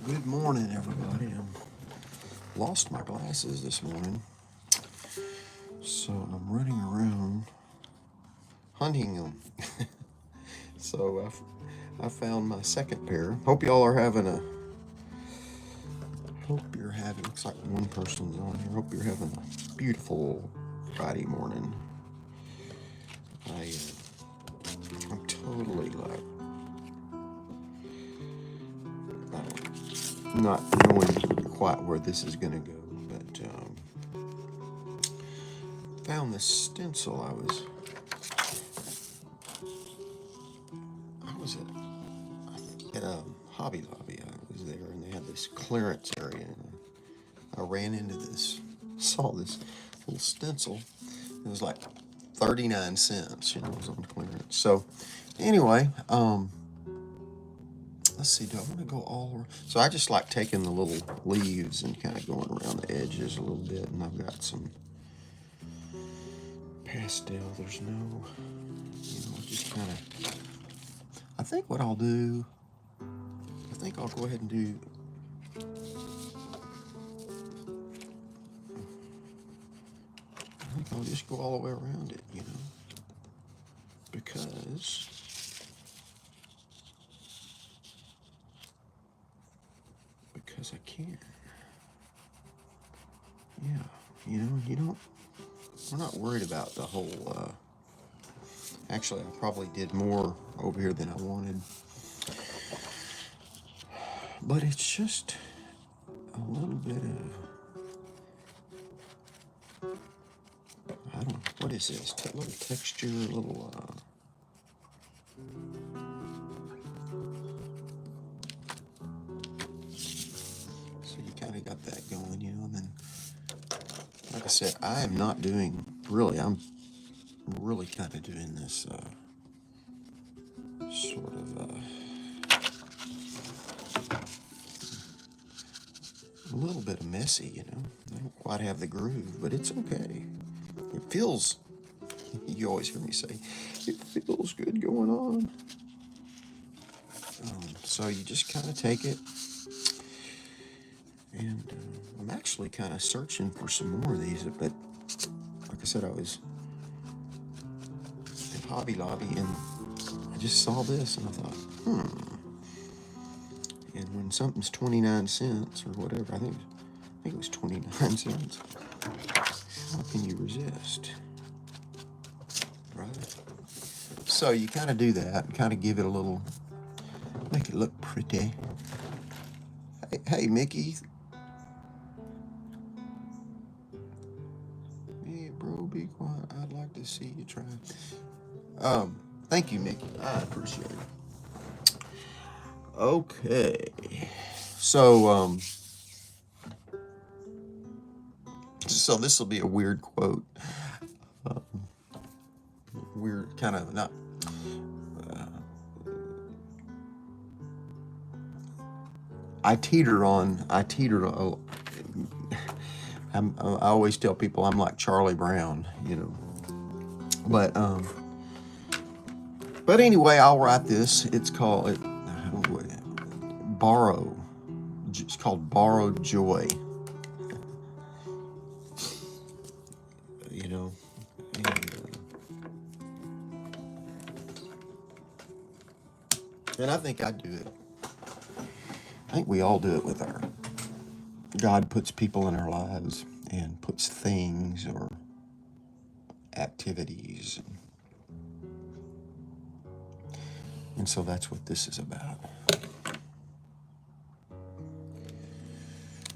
Good morning, everybody. I lost my glasses this morning, so I'm running around hunting them. So I found my second pair. Hope y'all are having a. Hope you're having. Looks like one person's on here. Hope you're having a beautiful Friday morning. I'm totally like. Not knowing quite where this is going to go, but found this stencil. I was at a Hobby Lobby. I was there, and they had this clearance area, and I ran into saw this little stencil. It was like 39 cents, it was on clearance. So anyway, let's see, do I want to go all over? So I just like taking the little leaves and kind of going around the edges a little bit, and I've got some pastel. There's no, just kind of, I think what I'll do, I think I'll go ahead and do, I think I'll just go all the way around it, because I can. Yeah, we're not worried about the whole, actually I probably did more over here than I wanted, but it's just a little bit of, I don't know, what is this, a little texture, a little, kind of got that going, and then, like I said, I am not doing, I'm really kind of doing this, sort of, a little bit of messy, I don't quite have the groove, but it's okay. It feels, you always hear me say, it feels good going on. So you just kind of take it, and I'm actually kind of searching for some more of these, but like I said, I was at Hobby Lobby and I just saw this and I thought, and when something's 29 cents or whatever, I think it was 29 cents, how can you resist, right? So you kind of do that and kind of give it a little, make it look pretty. Hey Mickey. Hey bro, be quiet. I'd like to see you try. Thank you, Mickey. I appreciate it. Okay. So so this will be a weird quote. Weird, kind of not. I teeter on. I always tell people I'm like Charlie Brown, But anyway, I'll write this. It's called. borrow. It's called Borrowed Joy. You know, and I think I do it. I think we all do it with our, God puts people in our lives and puts things or activities. And so that's what this is about.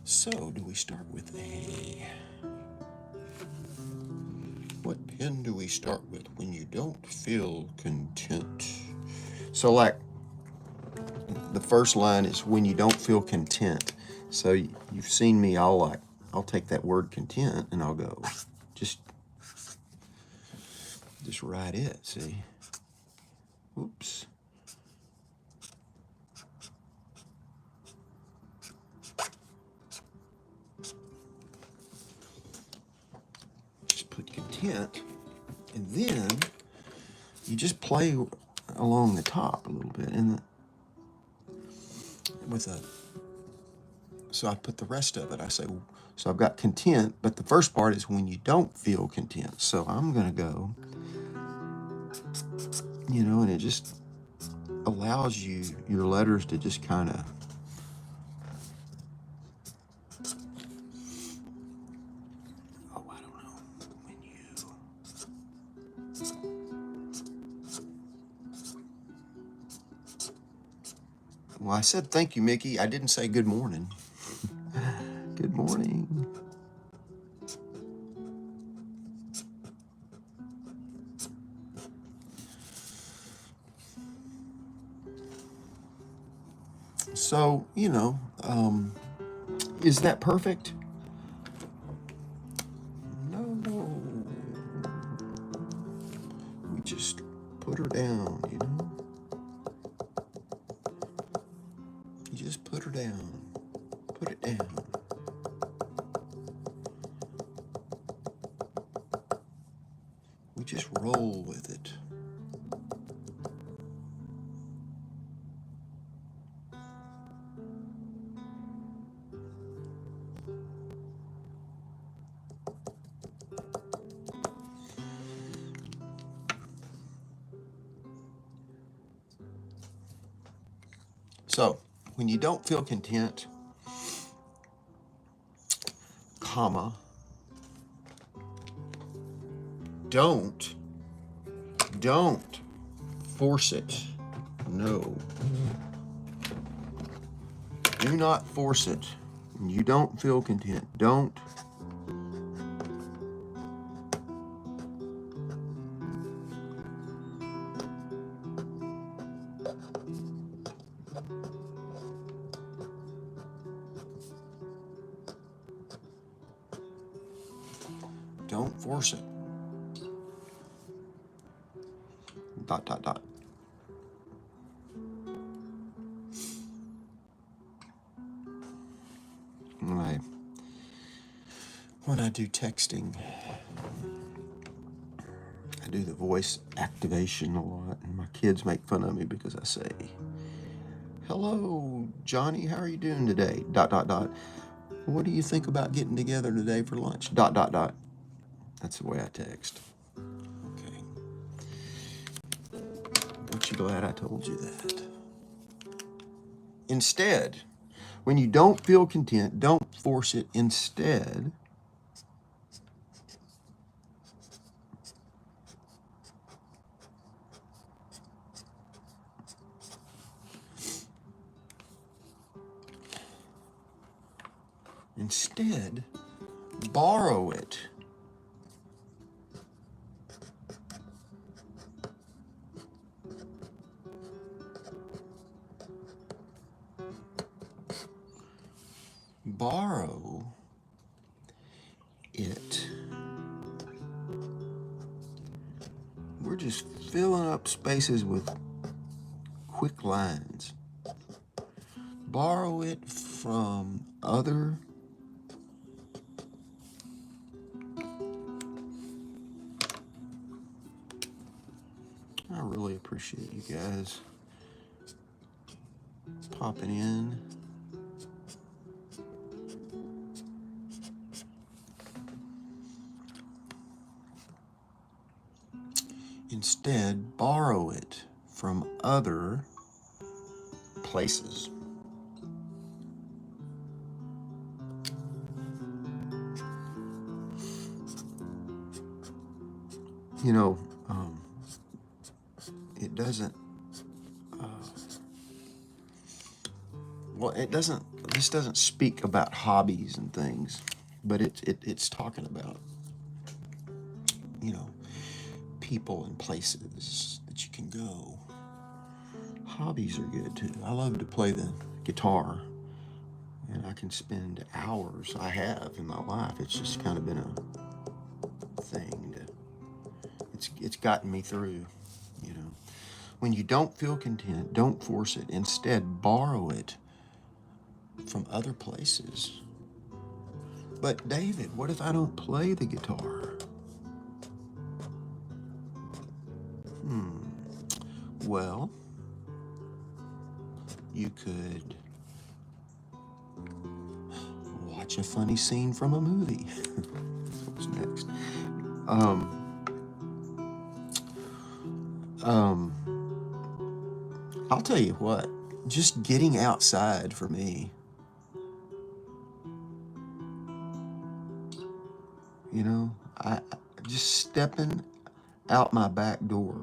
So, do we start with what pen do we start with when you don't feel content? So, like, the first line is when you don't feel content. So, you've seen me, I'll take that word content and I'll go, just write it, see? Oops. Just put content, and then you just play along the top a little bit, and so I put the rest of it. I say, so I've got content, but the first part is when you don't feel content. So I'm gonna go, and it just allows your letters to just kind of I don't know, when well, I said thank you, Mickey. I didn't say good morning. Good morning. So, is that perfect? No. We just put her down, You just put her down. Put it down. We just roll with it. So, when you don't feel content, comma, don't force it. No. Do not force it. When you don't feel content, don't. Don't force it. ... When I do texting, I do the voice activation a lot, and my kids make fun of me because I say, hello, Johnny, how are you doing today? ... What do you think about getting together today for lunch? ... That's the way I text. Okay. Aren't you glad I told you that? Instead, when you don't feel content, don't force it. Instead, borrow it. Borrow it. We're just filling up spaces with quick lines. Borrow it from other I really appreciate you guys pop it in. Instead, borrow it from other places. You know, it doesn't, this doesn't speak about hobbies and things, but it's talking about, you know, people and places that you can go. Hobbies are good too. I love to play the guitar, and I can spend hours. I have in my life. It's just kind of been a thing that it's gotten me through, you know. When you don't feel content, don't force it. Instead, borrow it from other places. But David, what if I don't play the guitar? Well, you could watch a funny scene from a movie. What's next? I'll tell you what, just getting outside for me, you know, I just stepping out my back door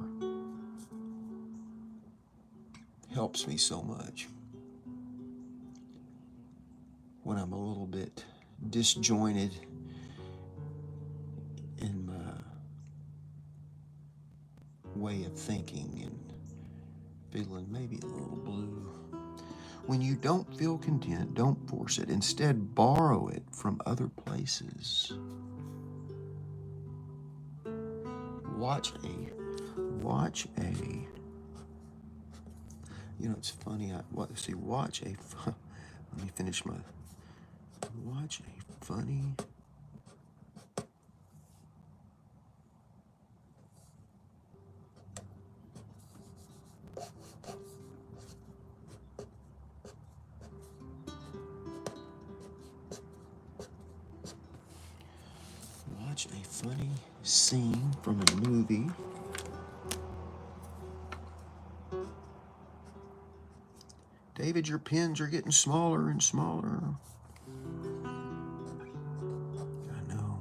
helps me so much when I'm a little bit disjointed in my way of thinking and feeling maybe a little blue. When you don't feel content, don't force it. Instead, borrow it from other places. Watch a, you know, it's funny, watch let me finish watch a funny, scene from a movie. David, your pens are getting smaller and smaller. I know.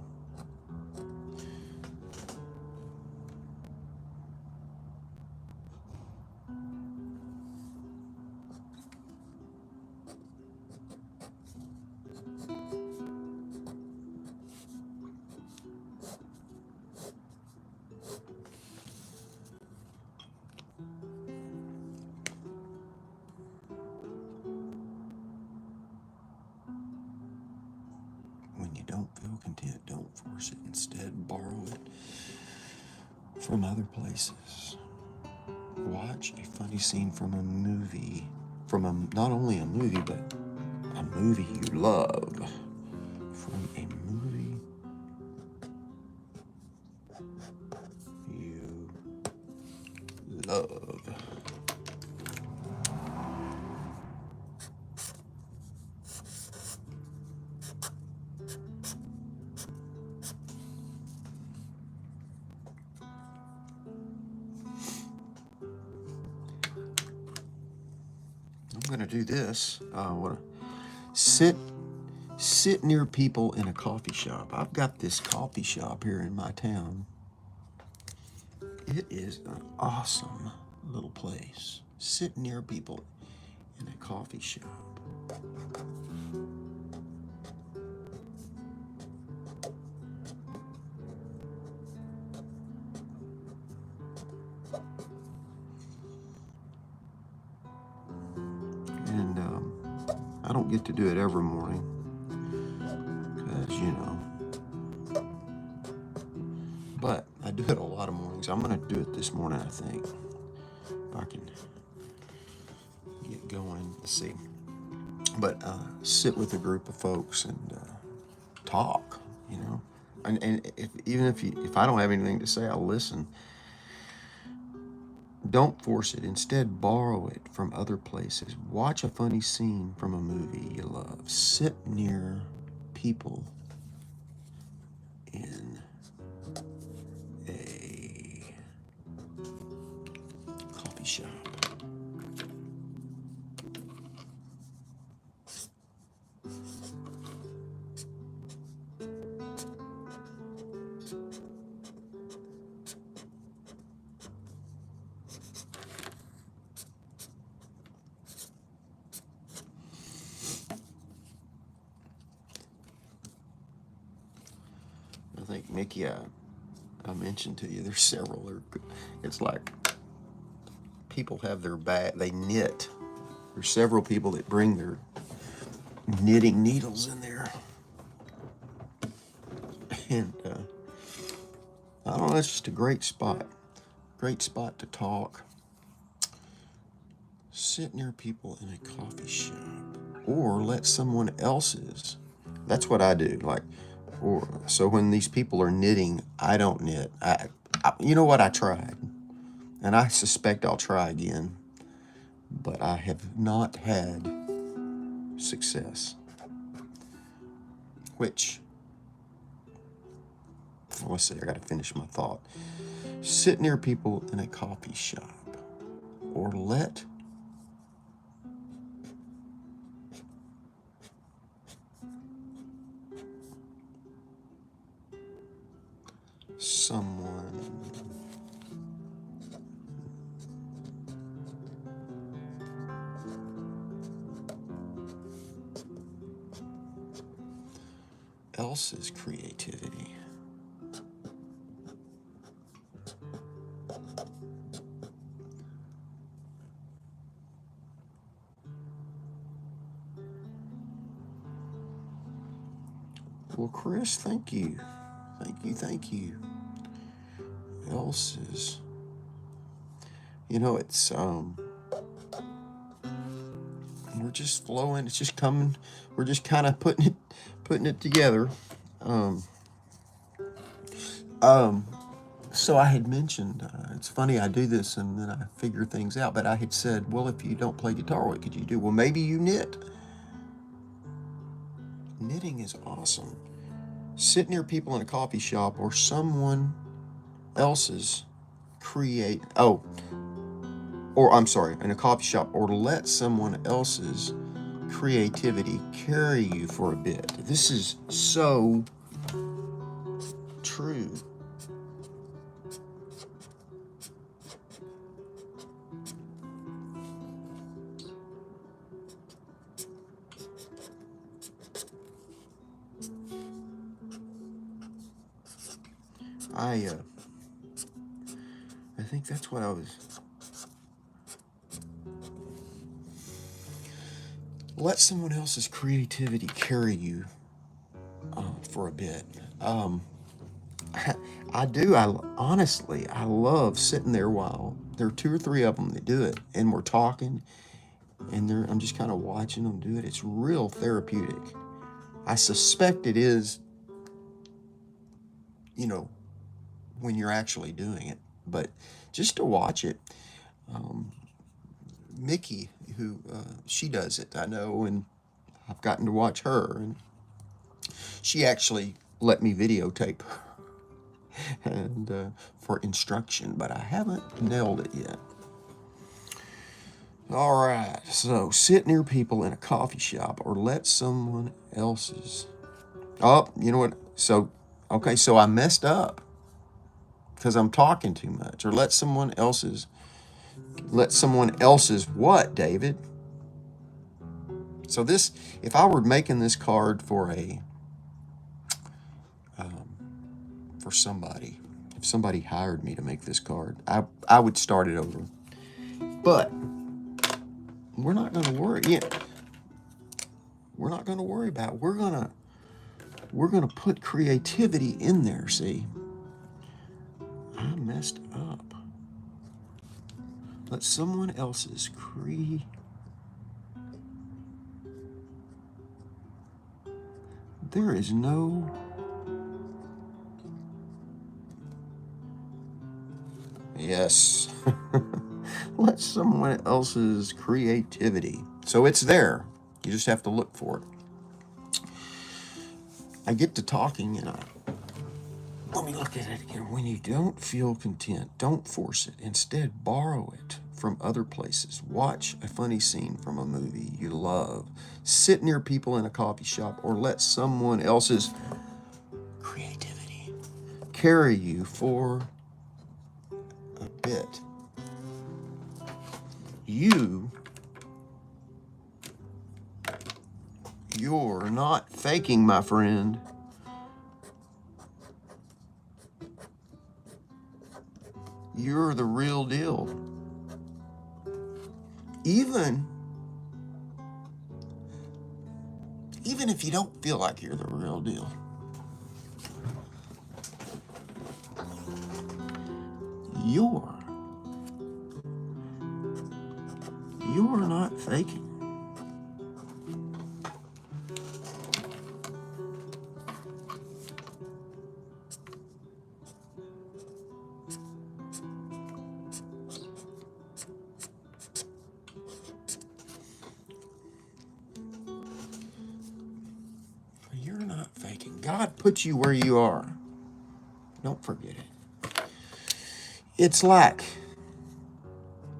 When you don't feel content, don't force it. Instead, borrow it from other places. Watch a funny scene from a movie. Not only a movie, but a movie you love. From a movie you love. I'm gonna do this. I wanna sit near people in a coffee shop. I've got this coffee shop here in my town. It is an awesome little place. Sit near people in a coffee shop. And I don't get to do it every morning because, you know, but I do it a lot of mornings. I'm going to do it this morning, I think, if I can get going. Let's see. But sit with a group of folks and talk, you know. And if I don't have anything to say, I'll listen. Don't force it. Instead, borrow it from other places. Watch a funny scene from a movie you love. Sit near people in a coffee shop. I think, Mickey, I mentioned to you, there's several. It's like people have their bag, they knit. There's several people that bring their knitting needles in there. And I don't know, it's just a great spot. Great spot to talk. Sit near people in a coffee shop. Or let someone else's. That's what I do. So when these people are knitting, I don't knit. You know what? I tried. And I suspect I'll try again. But I have not had success. Which, let's see, I got to finish my thought. Sit near people in a coffee shop. Or let someone else's creativity Well, Chris, thank you. Thank you. Else's. You know, it's we're just flowing, it's just coming, we're just kind of putting it together. So I had mentioned, it's funny, I do this and then I figure things out, but I had said, well, if you don't play guitar, what could you do? Well, maybe you knit. Knitting is awesome. Sit near people in a coffee shop or someone else's in a coffee shop, or let someone else's creativity carry you for a bit. This is so true. I think that's what I was. Let someone else's creativity carry you for a bit. I do. Honestly, I love sitting there while there are 2 or 3 of them that do it, and we're talking, and I'm just kind of watching them do it. It's real therapeutic. I suspect it is, when you're actually doing it, but just to watch it. Mickey, who she does it, I know, and I've gotten to watch her, and she actually let me videotape her and for instruction, but I haven't nailed it yet. All right, so sit near people in a coffee shop or let someone else's. Oh, you know what? So I messed up because I'm talking too much. Or let someone else's what, David? So this, if I were making this card for somebody, if somebody hired me to make this card, I would start it over. But we're not going to worry. We're not going to worry about it. We're going to put creativity in there. See, I messed up. Let someone else's There is no yes. Let someone else's creativity. So it's there. You just have to look for it. I get to talking and let me look at it again. When you don't feel content, don't force it. Instead, borrow it from other places. Watch a funny scene from a movie you love. Sit near people in a coffee shop, or let someone else's creativity carry you for a bit. You're not faking, my friend. You're the real deal. Even if you don't feel like you're the real deal. You're not faking. You're not faking. God put you where you are. Don't forget it. It's like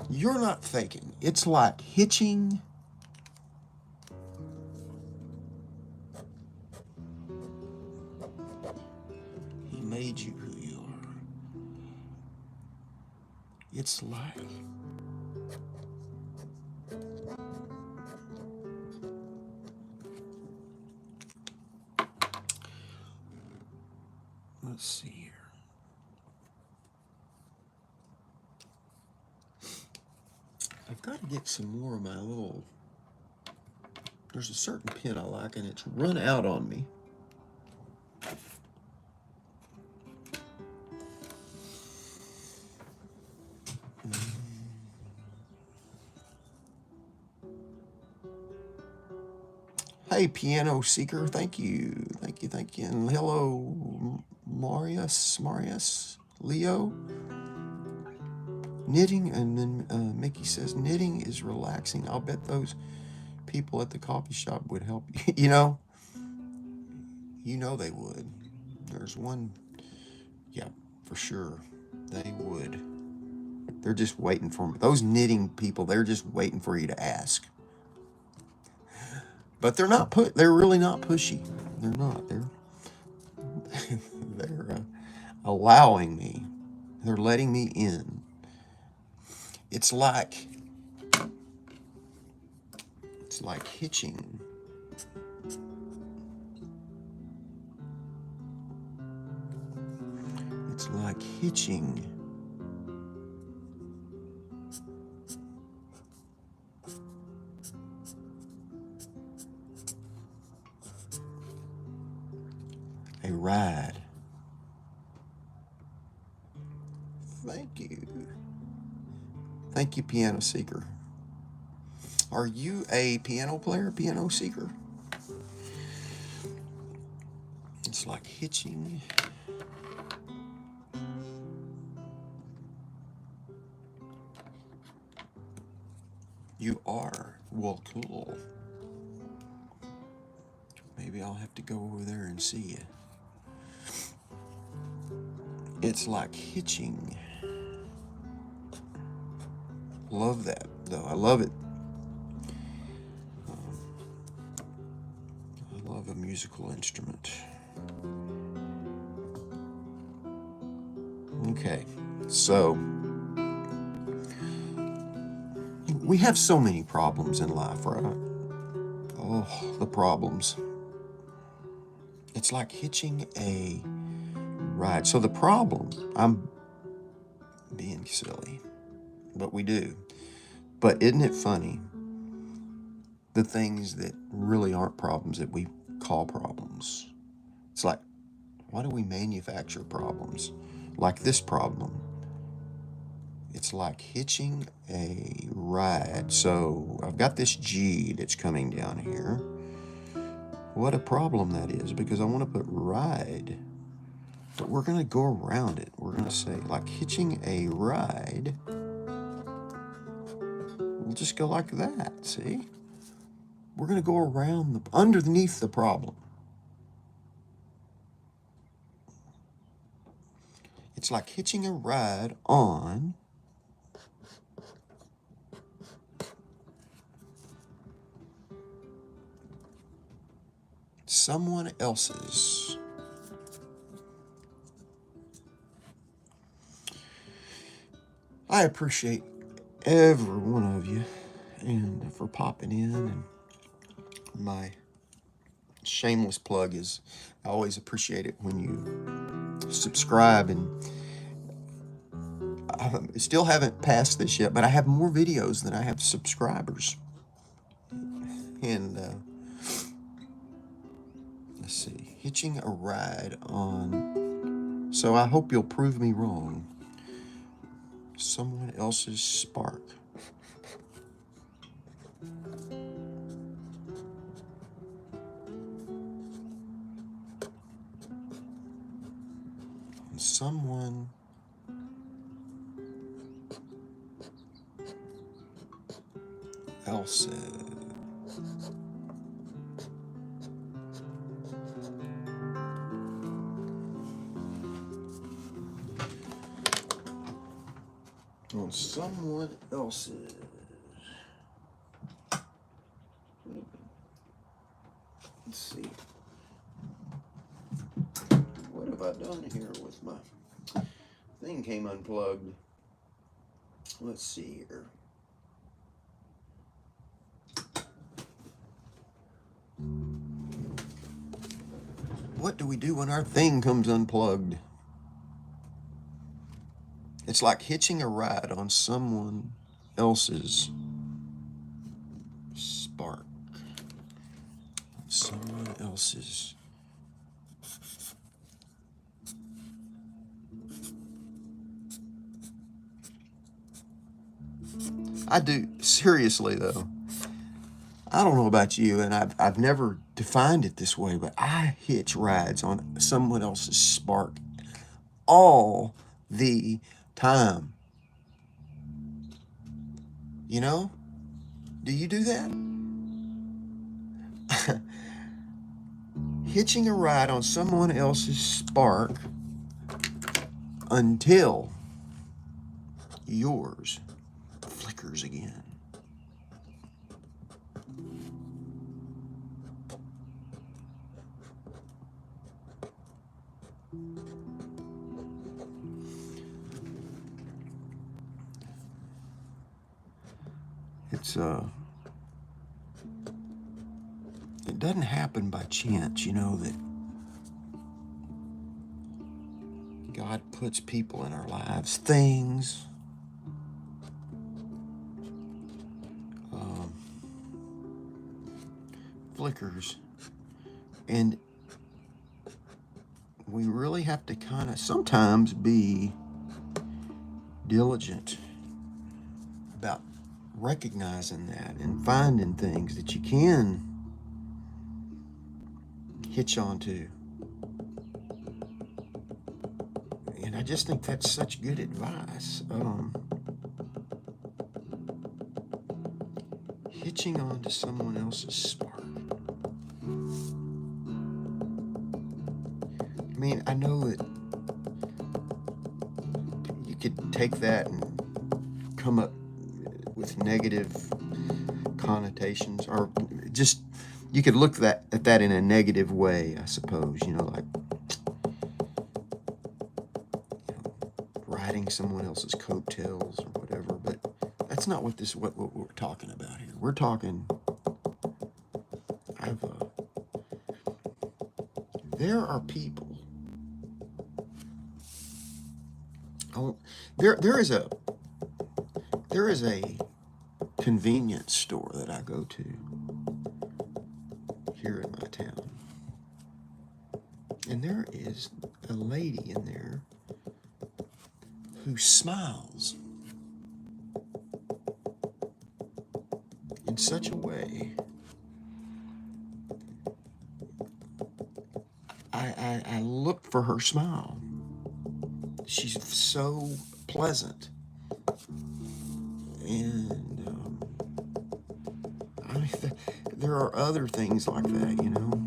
you're not faking. It's like Hitching. He made you who you are. It's like let's see here. I've got to get some more of my little. There's a certain pen I like, and it's run out on me. Hey, Piano Seeker, thank you. And hello, Marius, Leo. Knitting, and then Mickey says, knitting is relaxing. I'll bet those people at the coffee shop would help you. You know they would. There's one, yeah, for sure. They would. They're just waiting for me. Those knitting people, they're just waiting for you to ask. But they're not they're really not pushy. They're not. They're allowing me. They're letting me in. It's like Hitching. It's like Hitching. A ride. Thank you. Thank you, Piano Seeker. Are you a piano player, Piano Seeker? It's like Hitching. You are? Well, cool. Maybe I'll have to go over there and see you. It's like Hitching. Love that, though. I love it. I love a musical instrument. Okay, so we have so many problems in life, right? Oh, the problems. It's like hitching a ride. So the problem, I'm being silly, but we do. But isn't it funny? The things that really aren't problems that we call problems. It's like, why do we manufacture problems? Like this problem. It's like hitching a ride. So I've got this G that's coming down here. What a problem that is, because I want to put ride. But we're going to go around it. We're going to say, like hitching a ride. We'll just go like that, see? We're going to go around underneath the problem. It's like hitching a ride on someone else's. I appreciate every one of you and for popping in, and my shameless plug is I always appreciate it when you subscribe, and I still haven't passed this yet, but I have more videos than I have subscribers. And let's see, hitching a ride on, so I hope you'll prove me wrong, someone else's spark. Someone else's. On someone else's. Let's see. What have I done here with my thing came unplugged? Let's see here. What do we do when our thing comes unplugged? It's like hitching a ride on someone else's spark. Someone else's. I do, seriously though. I don't know about you, and I've never defined it this way, but I hitch rides on someone else's spark all the time. You know? Do you do that? Hitching a ride on someone else's spark until yours flickers again. It doesn't happen by chance, you know, that God puts people in our lives, things, flickers, and we really have to kind of sometimes be diligent about recognizing that and finding things that you can hitch onto. And I just think that's such good advice. Hitching onto someone else's spark. I mean, I know that you could take that and come up with negative connotations, or just you could look at that in a negative way, I suppose. You know, like riding someone else's coattails or whatever. But that's not what what we're talking about here. We're talking. There are people. Oh, there is a convenience store that I go to here in my town, and there is a lady in there who smiles in such a way. I look for her smile. She's so pleasant, and there are other things like that, you know.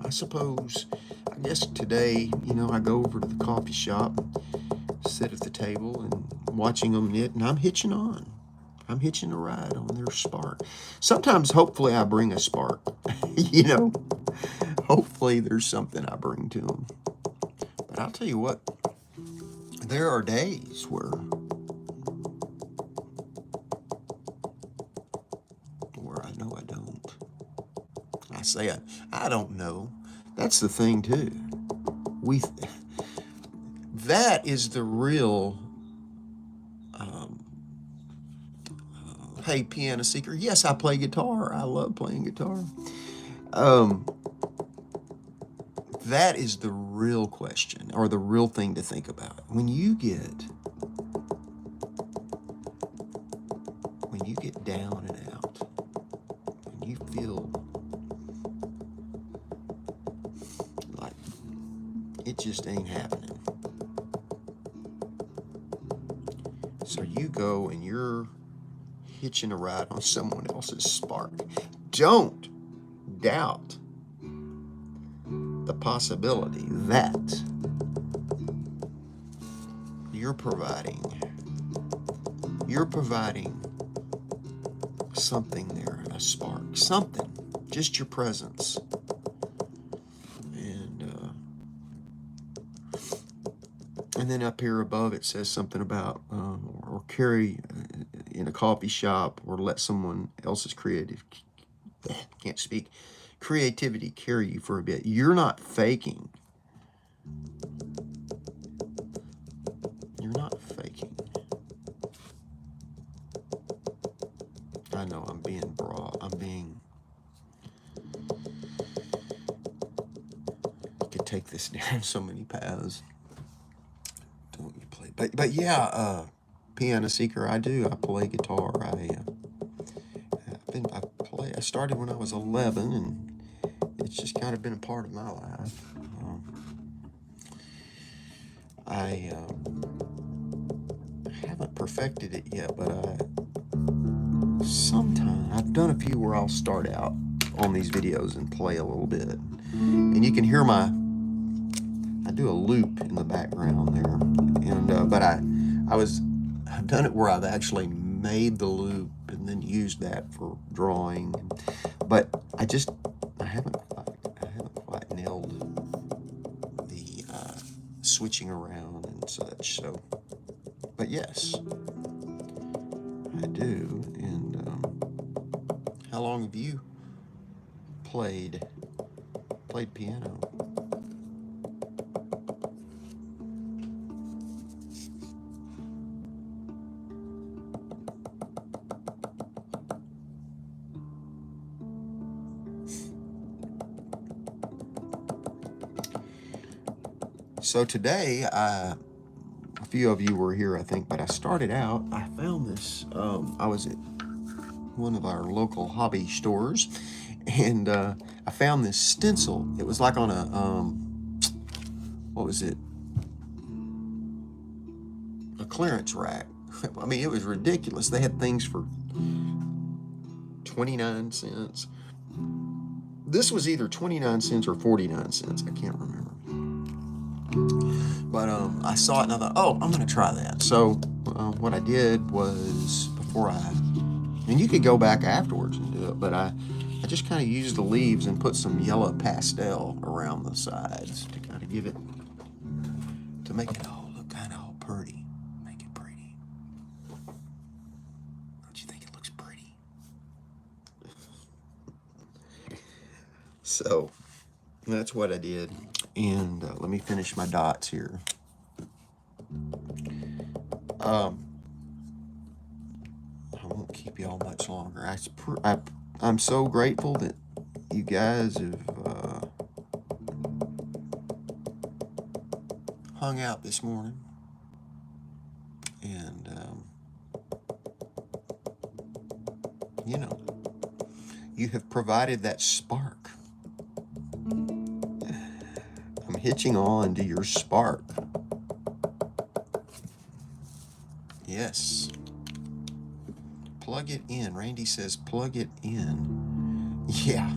I suppose, I guess today, you know, I go over to the coffee shop, sit at the table and watching them knit, and I'm hitching on. I'm hitching a ride on their spark. Sometimes, hopefully, I bring a spark, you know. Hopefully, there's something I bring to them. But I'll tell you what, there are days where I know I don't. I say I don't know. That's the thing too. That is the real. Hey, piano seeker. Yes, I play guitar. I love playing guitar. That is the real question, or the real thing to think about. When you get down and out, when you feel like it just ain't happening. So you go and you're hitching a ride on someone else's spark. Don't doubt the possibility that you're providing something there, a spark, something, just your presence. And then up here above it says something about or carry in a coffee shop, or let someone else's creativity carry you for a bit. You're not faking. You're not faking. I know I'm being broad. You could take this down so many paths. Don't you play? But yeah, piano seeker. I do. I play guitar. I started when I was 11, and it's just kind of been a part of my life. I haven't perfected it yet, but sometimes I've done a few where I'll start out on these videos and play a little bit, and you can hear I do a loop in the background there, and but I've done it where I've actually made the loop and then used that for drawing, but I haven't quite nailed the switching around and such. So, but yes, I do. And how long have you played piano? So today, a few of you were here, I think, but I started out, I found this, I was at one of our local hobby stores, and I found this stencil. It was like on a, what was it? A clearance rack. I mean, it was ridiculous. They had things for 29 cents. This was either 29 cents or 49 cents. I can't remember. But I saw it and I thought, oh, I'm going to try that. So what I did was, and you could go back afterwards and do it, but I just kind of used the leaves and put some yellow pastel around the sides to kind of to make it all look kind of all pretty. Make it pretty. Don't you think it looks pretty? So that's what I did. And let me finish my dots here. I won't keep y'all much longer. I'm so grateful that you guys have hung out this morning. And, you have provided that spark. I'm hitching on to your spark. Yes. Plug it in. Randy says plug it in. Yeah.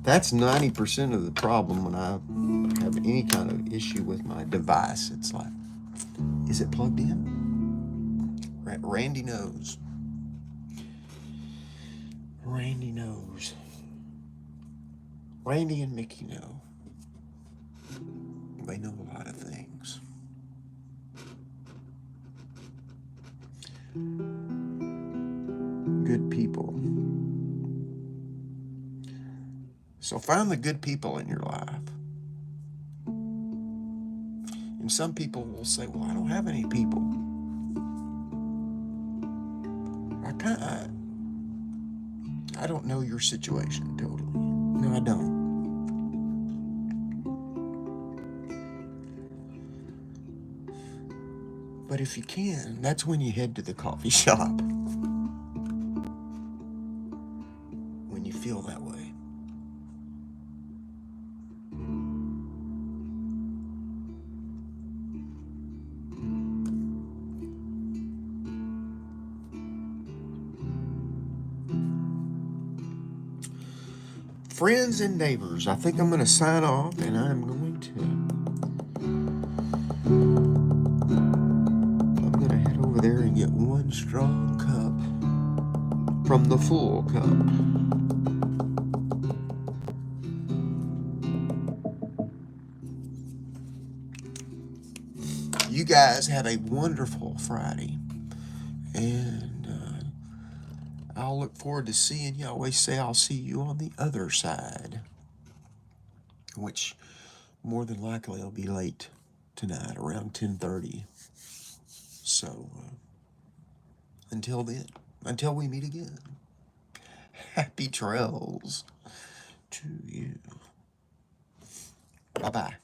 That's 90% of the problem when I have any kind of issue with my device. It's like, is it plugged in? Randy knows. Randy knows. Randy and Mickey know. They know a lot of things. Good people. So find the good people in your life. And some people will say, well, I don't have any people. I don't know your situation totally. No, I don't. But if you can, that's when you head to the coffee shop. When you feel that way. Friends and neighbors, I think I'm going to sign off, and I'm going to head over there and get one strong cup from the full cup. You guys have a wonderful Friday, and I'll look forward to seeing you. I always say I'll see you on the other side, which more than likely will be late tonight, around 10:30. So until then, until we meet again, happy trails to you. Bye-bye.